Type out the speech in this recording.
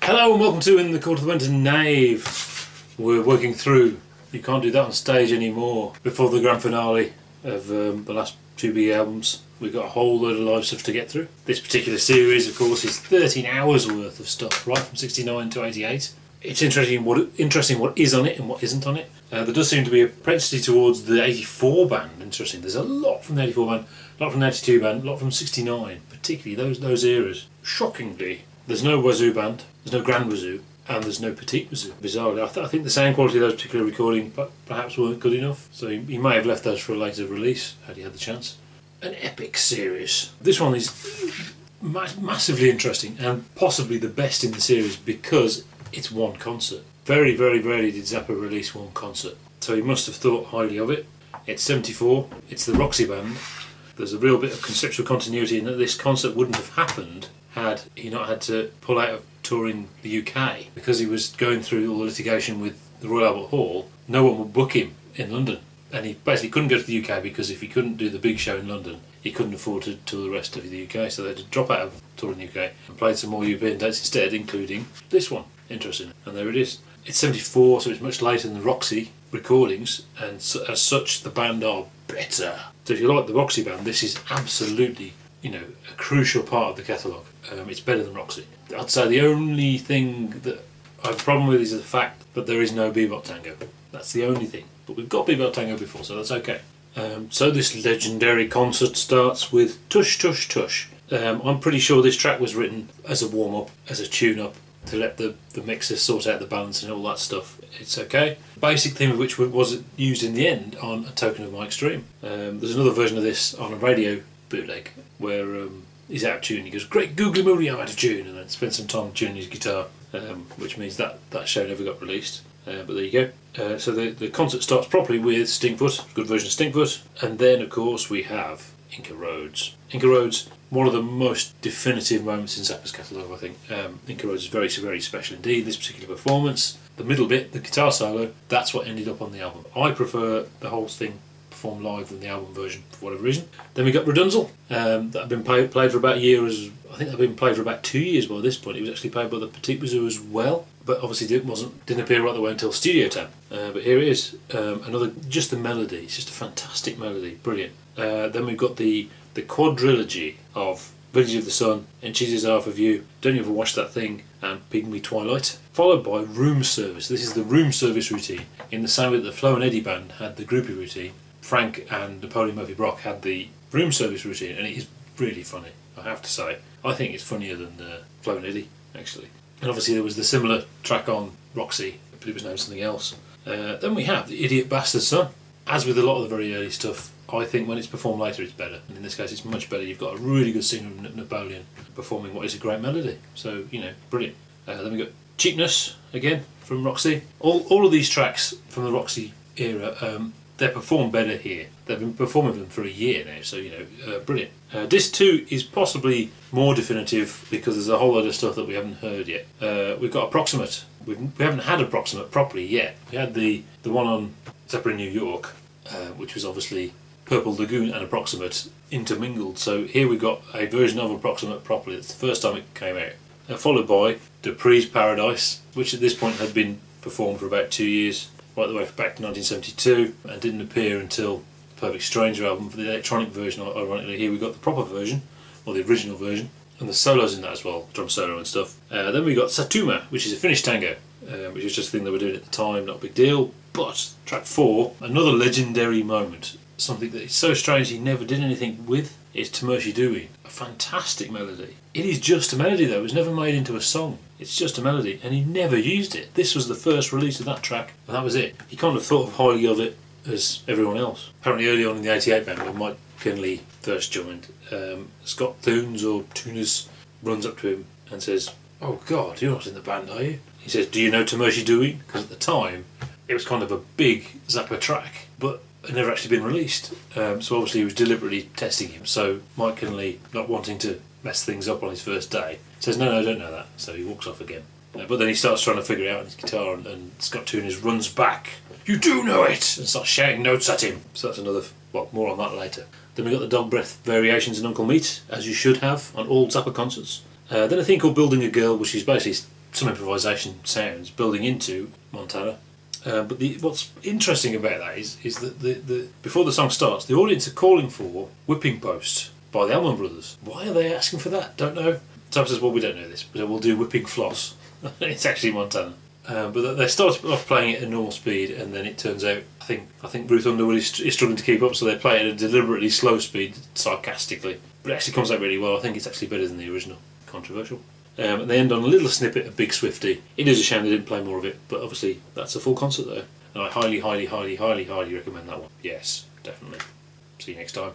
Hello and welcome to In the Court of the Wenton Knave. We're working through You Can't Do That on Stage Anymore before the grand finale of the last two big albums. We've got a whole load of live stuff to get through. This particular series, of course, is 13 hours worth of stuff, right from 69 to 88. It's interesting what is on it and what isn't on it. There does seem to be a propensity towards the 84 band. Interesting. There's a lot from the 84 band, a lot from the 82 band, a lot from 69, particularly those eras. Shockingly, there's no wazoo band, there's no grand wazoo, and there's no petite wazoo. Bizarrely, I think the sound quality of those particular recordings perhaps weren't good enough, so he may have left those for a later release had he had the chance. An epic series. This one is massively interesting and possibly the best in the series because it's one concert. Very, very rarely did Zappa release one concert, so he must have thought highly of it. It's 74, it's the Roxy band. There's a real bit of conceptual continuity in that this concert wouldn't have happened had he not had to pull out of touring the UK. Because he was going through all the litigation with the Royal Albert Hall, no one would book him in London. And he basically couldn't go to the UK because if he couldn't do the big show in London, he couldn't afford to tour the rest of the UK, so they had to drop out of touring the UK and played some more European dates instead, including this one. Interesting. And there it is. It's 74, so it's much later than the Roxy recordings, and as such the band are better. So if you like the Roxy band, this is absolutely, a crucial part of the catalogue. It's better than Roxy. I'd say the only thing that I have a problem with is the fact that there is no Bebop Tango. That's the only thing. But we've got Bebop Tango before, so that's okay. So this legendary concert starts with Tush, Tush, Tush. I'm pretty sure this track was written as a warm-up, as a tune-up, to let the mixer sort out the balance and all that stuff. It's okay. Basic theme of which was used in the end on A Token of My Extreme. There's another version of this on a radio bootleg where he's out of tune. He goes, "Great googly moogly, I'm out of tune," and then spends some time tuning his guitar, which means that show never got released. But there you go. So the concert starts properly with Stinkfoot, good version of Stinkfoot, and then of course we have Inca Roads. Inca Roads, one of the most definitive moments in Zappa's catalogue, I think. Inca Roads is very, very special indeed. This particular performance, the middle bit, the guitar solo, that's what ended up on the album. I prefer the whole thing performed live than the album version for whatever reason. Then we got RDNZL, that had been played for about a year. I think they've been played for about 2 years by this point. It was actually played by the Petite Wazoo as well, but obviously didn't appear right the way until studio time. But here it is, just the melody. It's just a fantastic melody, brilliant. Then we've got the quadrilogy of Village of the Sun, Enchanted Half of You, Don't You Ever Watch That Thing, and Pygmy Twylyte, followed by Room Service. This is the room service routine, in the same way that the Flo and Eddie band had the groupie routine. Frank and Napoleon Murphy Brock had the room service routine, and it is really funny, I have to say. I think it's funnier than Flo and Eddie, actually. And obviously there was the similar track on Roxy, but it was named something else. Then we have The Idiot Bastard Son. As with a lot of the very early stuff, I think when it's performed later it's better, and in this case it's much better. You've got a really good singer, Napoleon, performing what is a great melody, so brilliant. Then we got Cheepnis again from Roxy. All of these tracks from the Roxy era, they're performed better here. They've been performing them for a year now, so brilliant. Disc 2 is possibly more definitive because there's a whole lot of stuff that we haven't heard yet. We've got Approximate. We haven't had Approximate properly yet. We had the one on Zappa in New York, which was obviously Purple Lagoon and Approximate intermingled. So here we've got a version of Approximate properly. It's the first time it came out. Followed by Dupree's Paradise, which at this point had been performed for about 2 years, right the way back to 1972, and didn't appear until the Perfect Stranger album for the electronic version. Ironically, here we got the proper version, or the original version, and the solos in that as well, drum solo and stuff. Then we got Satumaa, which is a Finnish tango, which was just a thing they were doing at the time, not a big deal. But track 4, another legendary moment, something that is so strange he never did anything with, is Duween. A fantastic melody. It is just a melody though, it was never made into a song. It's just a melody, and he never used it. This was the first release of that track, and that was it. He kind of thought highly of it as everyone else. Apparently early on in the 88 band, when Mike Kinley first joined, Scott Thunes or Tuners runs up to him and says, "Oh God, you're not in the band, are you?" He says, "Do you know Duween?" Because at the time, it was kind of a big Zappa track, but it had never actually been released. So obviously he was deliberately testing him. So Mike Kinley, not wanting to mess things up on his first day, says, "No, I don't know that." So he walks off again. But then he starts trying to figure it out on his guitar, and Scott Tuners runs back, "You do know it!" and starts shouting notes at him. So that's another, well, more on that later. Then we got the dog breath variations in Uncle Meat, as you should have on all Zappa concerts. Then a thing called Building a Girl, which is basically some improvisation sounds building into Montana. But what's interesting about that is that before the song starts, the audience are calling for Whipping Post by the Allman Brothers. Why are they asking for that? Don't know. Sam says, well, we don't know this, but we'll do Whipping Floss. It's actually Montana. But they start off playing it at normal speed, and then it turns out I think Ruth Underwood is struggling to keep up, so they play it at a deliberately slow speed, sarcastically. But it actually comes out really well. I think it's actually better than the original. Controversial. And they end on a little snippet of Big Swifty. It is a shame they didn't play more of it, but obviously that's a full concert there. And I highly, highly, highly, highly, highly recommend that one. Yes, definitely. See you next time.